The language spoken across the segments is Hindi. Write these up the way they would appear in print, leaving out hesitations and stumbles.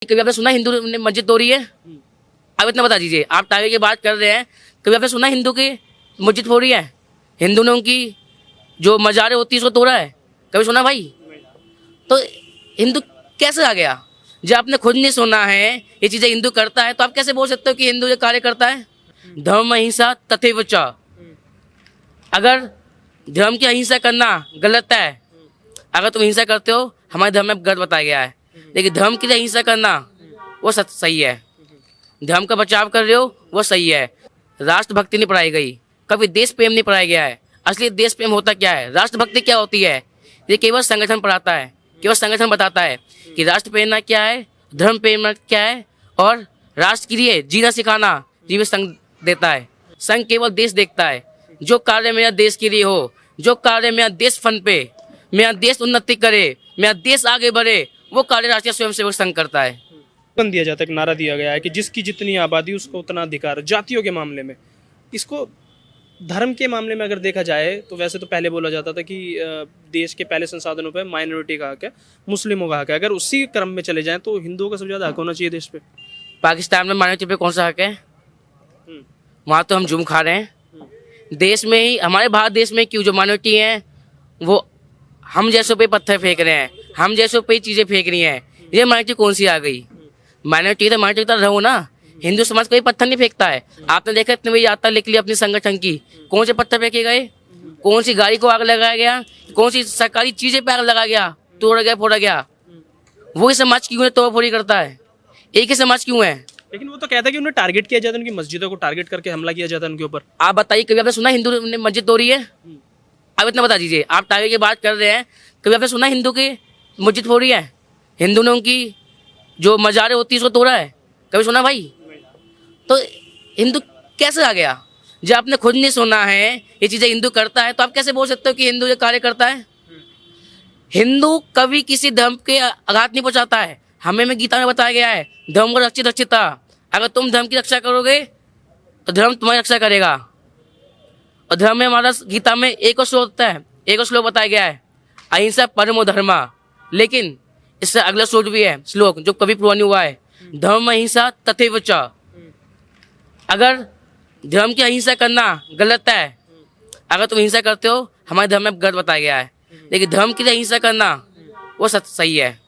कभी आपने सुना हिंदू ने मस्जिद तोड़ी है? अब इतना बता दीजिए, आप टाइगर की बात कर रहे हैं, कभी आपने सुना हिंदू की मस्जिद तोड़ी है? हिंदू ने उनकी जो मज़ारें होती है उसको तोड़ा है? कभी सुना भाई? तो हिंदू कैसे आ गया? जब आपने खुद नहीं सुना है ये चीज़ें हिंदू करता है, तो आप कैसे बोल सकते हो कि हिंदू ये कार्य करता है? धर्म अहिंसा तथैव च। अगर धर्म की अहिंसा करना गलत है, अगर तुम हिंसा करते हो, हमारे धर्म में गलत बताया गया है, लेकिन धर्म की अहिंसा करना वो सही है। धर्म का बचाव कर रहे हो वो सही है। राष्ट्रभक्ति नहीं पढ़ाई गई, कभी देश प्रेम नहीं पढ़ाया गया है। असली देश प्रेम होता क्या है, राष्ट्रभक्ति क्या होती है, ये केवल संगठन पढ़ाता है, केवल संगठन बताता है कि राष्ट्र प्रेरणा क्या है, धर्म प्रेरणा क्या है, और राष्ट्र के लिए जीना सिखाना जीवित संघ देता है। संघ केवल देश देखता है। जो कार्य मेरा देश के लिए हो, जो कार्य मेरा देश फन पे, मेरा देश उन्नति करे, मेरा देश आगे बढ़े, वो कार्य राष्ट्रीय स्वयंसेवक संघ करता है। स्लोगन दिया जाता है, एक नारा दिया गया है कि जिसकी जितनी आबादी उसको उतना अधिकार। जातियों के मामले में, इसको धर्म के मामले में अगर देखा जाए तो वैसे तो पहले बोला जाता था कि देश के पहले संसाधनों पे माइनॉरिटी का हक है, मुस्लिमों का हक है। अगर उसी क्रम में चले जाएं तो हिंदुओं का सबसे ज़्यादा हक होना चाहिए देश पे। पाकिस्तान में माइनॉरिटी पे कौन सा हक है? वहाँ तो हम जुम खा रहे हैं। देश में ही, हमारे भारत देश में क्यों जो माइनॉरिटी हैं वो हम जैसों पे पत्थर फेंक रहे हैं, हम जैसों पे चीज़ें फेंक रही हैं। ये माइनॉरिटी कौन सी आ गई? माइनॉरिटी तो माइनॉरिटी तो रहो ना। हिंदू समाज कोई पत्थर नहीं फेंकता है। आपने देखा इतनी बड़ी यात्रा लिख ली अपनी संगठन की, कौन से पत्थर फेंके गए? कौन सी गाड़ी को आग लगाया गया? कौन सी सरकारी चीज़ें पे आग लगाया गया, तोड़ा गया, फोड़ा गया? वही समाज क्यों है तोड़ फोड़ी करता है? एक ही समाज क्यों है? लेकिन वो तो कहता है कि उन्हें टारगेट किया जाता है, उनकी मस्जिदों को टारगेट करके हमला किया जाता है उनके ऊपर। आप बताइए, कभी आपने सुना हिंदू ने मस्जिद तोड़ी है? अब इतना बता दीजिए, आप टाइगर की बात कर रहे हैं, कभी आपने सुना हिंदू की मस्जिद तोड़ी है? हिंदू ने उनकी जो मज़ारें होती है उसको तोड़ा है? कभी सुना भाई? तो हिंदू कैसे आ गया? जब आपने खुद नहीं सुना है ये चीज़ें हिंदू करता है, तो आप कैसे बोल सकते हो कि हिंदू ये कार्य करता है? हिंदू कभी किसी धर्म के आघात नहीं पहुंचाता है। हमें में गीता में बताया गया है, धर्म को रक्षित रक्षिता। अगर तुम धर्म की रक्षा करोगे तो धर्म तुम्हारी रक्षा करेगा। और धर्म में हमारा गीता में एक और श्लोक होता है, एक और श्लोक बताया गया है, अहिंसा परमो धर्मा। लेकिन इससे अगला श्लोक भी है, श्लोक जो कभी पूरा नहीं हुआ है, धर्म अहिंसा तथैव च। अगर धर्म की अहिंसा करना गलत है, अगर तुम हिंसा करते हो, हमारे धर्म में गलत बताया गया है, लेकिन धर्म की अहिंसा करना वो सही है।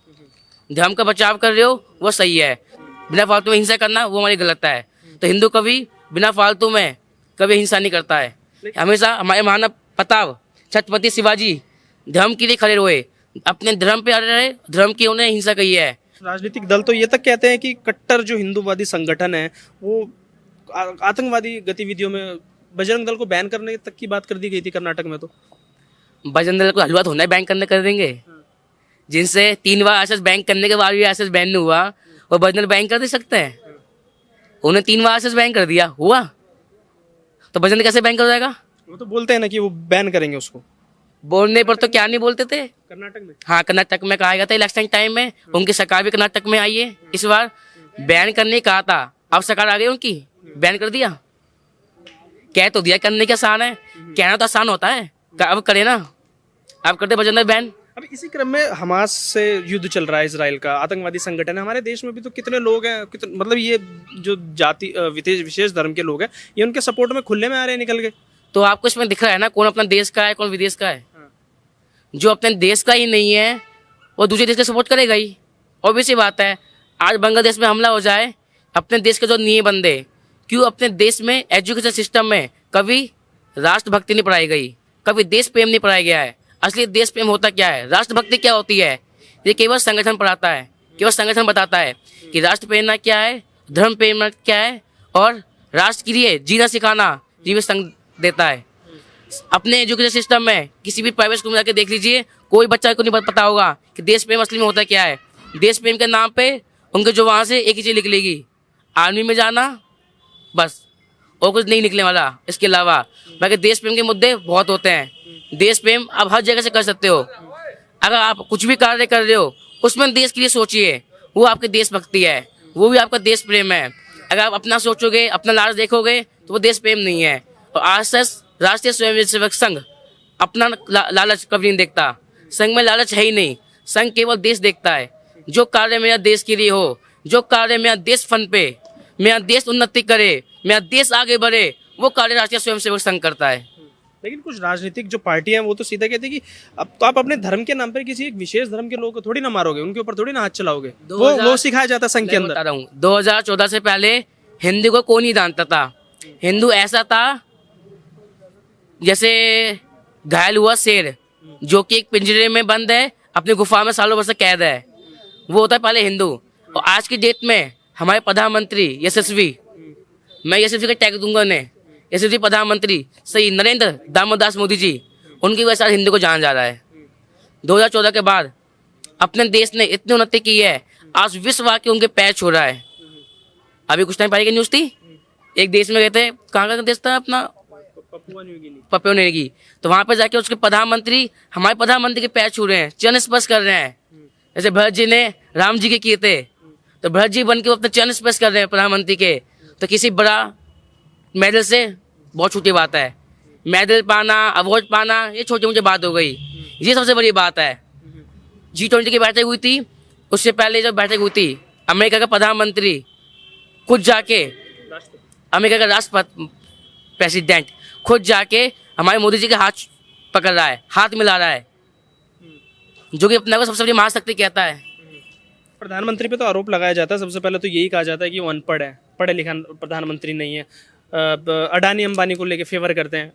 धर्म का बचाव कर रहे हो वो सही है। बिना फालतू में हिंसा करना वो हमारी गलत है। तो हिंदू कभी बिना फालतू में कभी हिंसा नहीं करता है। हमेशा हमारे महान प्रताप छत्रपति शिवाजी धर्म के लिए खड़े हुए, अपने धर्म पे अड़े रहे, धर्म की उन्हें हिंसा कही है। राजनीतिक दल तो ये तक कहते हैं कि कट्टर जो हिंदूवादी संगठन है वो आतंकवादी गतिविधियों में बजरंग दल को बैन करने तक की बात कर दी गई थी कर्नाटक में। तो बजरंग दल को हलवा थोड़ा बैंक करने कर देंगे? जिनसे 3 बार एसेस बैंक करने के बाद भी एसेस बैन नहीं हुआ, वो बजरंग दल बैंक कर दे सकते हैं? उन्हें 3 बार एसेस बैंक कर दिया, हुआ? तो बजरंग दल कैसे बैंक कर जाएगा? वो तो बोलते हैं ना कि वो बैन करेंगे उसको। बोलने पर तो क्या नहीं बोलते थे? कर्नाटक में, हाँ, कर्नाटक में कहा गया था इलेक्शन टाइम में, उनकी सरकार भी कर्नाटक में आई है। इस बार बैन करने कहा था, अब सरकार आ गई उनकी, बैन कर दिया। कह तो दिया करने के आसान है, कहना तो आसान होता है, अब करे ना, अब करते बजरंग दल बैन। अब इसी क्रम में हमास से युद्ध चल रहा है, इजराइल का आतंकवादी संगठन है। हमारे देश में भी तो कितने लोग हैं, मतलब ये जो जाति विशेष धर्म के लोग हैं, ये उनके सपोर्ट में खुले में आ रहे हैं निकल के। तो आपको इसमें दिख रहा है ना कौन अपना देश का है, कौन विदेश का है। जो अपने देश का ही नहीं है वो दूसरे देश का सपोर्ट करेगा ही। ऑब्वियस सी बात है, आज बांग्लादेश में हमला हो जाए, अपने देश के जो नहीं बंदे, क्यों अपने देश में एजुकेशन सिस्टम में कभी राष्ट्रभक्ति नहीं पढ़ाई गई, कभी देश प्रेम नहीं पढ़ाया गया है। असली देश प्रेम होता क्या है, राष्ट्रभक्ति क्या होती है, ये केवल संगठन पढ़ाता है, केवल संगठन बताता है कि राष्ट्र प्रेरणा क्या है, धर्म प्रेरणा क्या है, और राष्ट्र के लिए जीना सिखाना जीवित संघ देता है। अपने एजुकेशन सिस्टम में किसी भी प्राइवेट स्कूल में जाके देख लीजिए, कोई बच्चा को नहीं पता होगा कि देश प्रेम असली में होता क्या है। देश प्रेम के नाम पे उनके जो वहाँ से एक ही चीज़ निकलेगी, आर्मी में जाना, बस, और कुछ नहीं निकलने वाला इसके अलावा। बाकी देश प्रेम के मुद्दे बहुत होते हैं। देश प्रेम आप हर जगह से कर सकते हो। अगर आप कुछ भी कार्य कर रहे हो उसमें देश के लिए सोचिए, वो आपकी देशभक्ति है, वो भी आपका देश प्रेम है। अगर आप अपना सोचोगे, अपना लालच देखोगे, तो वो देश प्रेम नहीं है। और आरएसएस राष्ट्रीय स्वयंसेवक संघ अपना लालच कभी नहीं देखता। संघ में लालच है ही नहीं, संघ केवल देश देखता है। जो कार्य मेरा देश के लिए हो, जो कार्य मेरा देश फन पे, मेरा देश उन्नति करे, मेरा देश आगे बढ़े, वो कार्य राष्ट्रीय स्वयंसेवक संघ करता है। लेकिन कुछ राजनीतिक जो पार्टियां हैं वो तो सीधा कहती है कि अब तो आप अपने धर्म के नाम पर किसी एक विशेष धर्म के लोगों को थोड़ी ना मारोगे, उनके ऊपर थोड़ी ना हाथ चलाओगे। वो सिखाया जाता है संघ के मैं अंदर। बता रहा हूँ, 2014 से पहले हिंदू को कोई नहीं जानता था। हिंदू ऐसा था जैसे घायल हुआ शेर जो कि एक पिंजरे में बंद है, अपनी गुफा में सालों भर से कैद है, वो होता है पहले हिंदू। और आज की डेट में हमारे प्रधानमंत्री यशस्वी, मैं यशस्वी का टैग दूंगा उन्हें, यशस्वी प्रधानमंत्री श्री नरेंद्र दामोदास मोदी जी, उनकी वजह से आज हिंदू को जाना जा रहा है। 2014 के बाद अपने देश ने इतनी उन्नति की है, आज विश्व आके उनके पैर छू रहा है। अभी कुछ टाइम पहले की न्यूज़ थी, एक देश में गए थे, कहाँ का देश था अपना, पपुआ न्यू गिनी, तो वहाँ पे जाके उसके प्रधानमंत्री हमारे प्रधानमंत्री के पैर छू रहे हैं, चरण स्पर्श कर रहे हैं। जैसे भरत जी ने राम जी के किए थे, तो भरत जी बन के वो अपने चरण स्पर्श कर रहे हैं प्रधानमंत्री के। तो किसी बड़ा मेडल से बहुत छोटी बात है, मेडल पाना, अवार्ड पाना, ये छोटी मोटी बात हो गई। ये सबसे बड़ी बात है। G20 की बैठक हुई थी, उससे पहले जब बैठक हुई थी, अमेरिका का प्रधानमंत्री खुद जाके, अमेरिका का राष्ट्रपति प्रेसिडेंट खुद जाके हमारे मोदी जी के हाथ पकड़ रहा है, हाथ मिला रहा है, जो कि अपने को सबसे बड़ी महाशक्ति कहता है। प्रधानमंत्री पे तो आरोप लगाया जाता है, सबसे पहले तो यही कहा जाता है कि वो अनपढ़ है, पढ़े लिखा प्रधानमंत्री नहीं है। अडानी अंबानी को लेके फेवर करते हैं।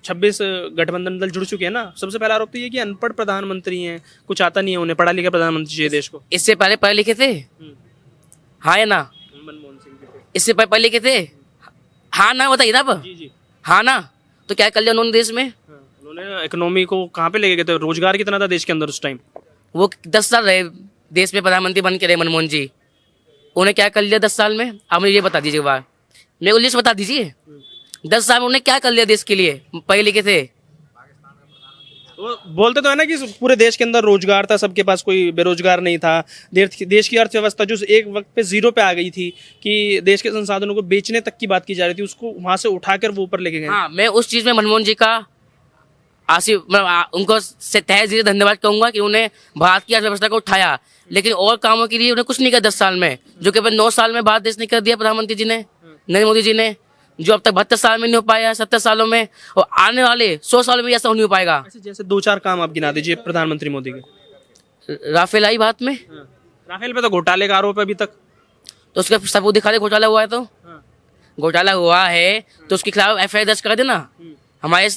26 गठबंधन दल जुड़ चुके हैं ना। सबसे पहला आरोप तो ये कि अनपढ़ प्रधानमंत्री हैं, कुछ आता नहीं है उन्हें, पढ़ा लिखा प्रधानमंत्री चाहिए देश को। इससे पहले पढ़े लिखे थे, हाँ या ना? मनमोहन सिंह जी थे। इससे पहले पढ़े लिखे थे, हाँ ना? बताइए ना अब। जी जी। हाँ ना? तो क्या कर लिया उन्होंने देश में? उन्होंने इकोनॉमी को कहाँ पे लेके गए थे? रोजगार कितना था देश के अंदर उस टाइम? वो 10 साल रहे देश में, प्रधानमंत्री बन के रहे मनमोहन जी। उन्हें क्या कर लिया 10 साल में? आप मुझे ये बता दीजिए, बार मेरे को लिस्ट बता दीजिए। 10 साल में उन्हें क्या कर लिया देश के लिए? पढ़े लिखे थे। वो बोलते तो है ना कि पूरे देश के अंदर रोजगार था, सबके पास कोई बेरोजगार नहीं था। देश की अर्थव्यवस्था जो एक वक्त पे जीरो पे आ गई थी, कि देश के संसाधनों को बेचने तक की बात की जा रही थी, उसको वहां से उठाकर वो ऊपर लेके गए। हाँ, मैं उस चीज़ में मनमोहन जी का उनको से तहे दिल से धन्यवाद कहूँगा कि उन्हें भारत की अर्थव्यवस्था को उठाया, लेकिन और कामों के लिए उन्हें कुछ नहीं किया 10 साल में, जो कि 9 साल में भारत देश ने कर दिया प्रधानमंत्री जी ने, नरेंद्र मोदी जी ने, जो अब तक 72 साल में नहीं हो पाया, 70 सालों में, और आने वाले 100 सालों में ऐसा नहीं हो पाएगा। जैसे 2-4 काम आप गिना दीजिए प्रधानमंत्री मोदी के। राफेल आई भारत में, राफेल पे तो घोटाले का आरोप है अभी तक। तो उसका सबूत दिखा दे, घोटाला हुआ है तो। घोटाला हुआ है तो उसके खिलाफ FIR दर्ज कर देना। हमारे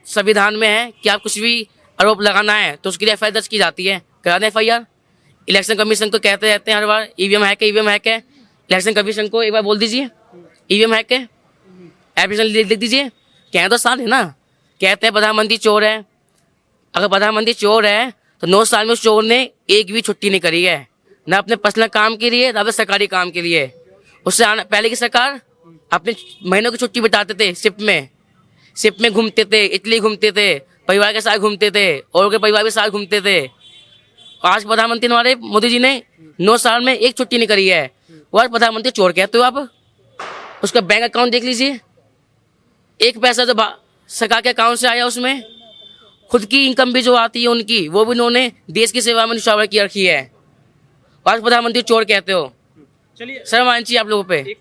संविधान में है कि आप कुछ भी आरोप लगाना है तो उसके लिए FIR दर्ज की जाती है, करा दें FIR। इलेक्शन कमीशन को कहते रहते हैं हर बार EVM हैक है, EVM हैक है। इलेक्शन कमीशन को एक बार बोल दीजिए EVM हैक है, एप्लीकेशन लिख दीजिए। कहें तो साथ है ना, कहते हैं प्रधानमंत्री चोर है। अगर प्रधानमंत्री चोर है तो 9 साल में उस चोर ने एक भी छुट्टी नहीं करी है, ना अपने पर्सनल काम के लिए, ना अपने सरकारी काम के लिए। उससे पहले की सरकार अपने महीनों की छुट्टी बिताते थे, शिप में घूमते थे, इटली घूमते थे, परिवार के साथ घूमते थे, और के परिवार के साथ घूमते थे। आज प्रधानमंत्री हमारे मोदी जी ने 9 साल में एक छुट्टी नहीं करी है, वो आज प्रधानमंत्री चोर कहते हो आप। उसका बैंक अकाउंट देख लीजिए, एक पैसा जो सरकार के अकाउंट से आया उसमें खुद की इनकम भी जो आती है उनकी, वो भी उन्होंने देश की सेवा में निछावर की रखी है। आज प्रधानमंत्री चोर कहते हो। चलिए, शर्म आनी चाहिए आप लोगों पे।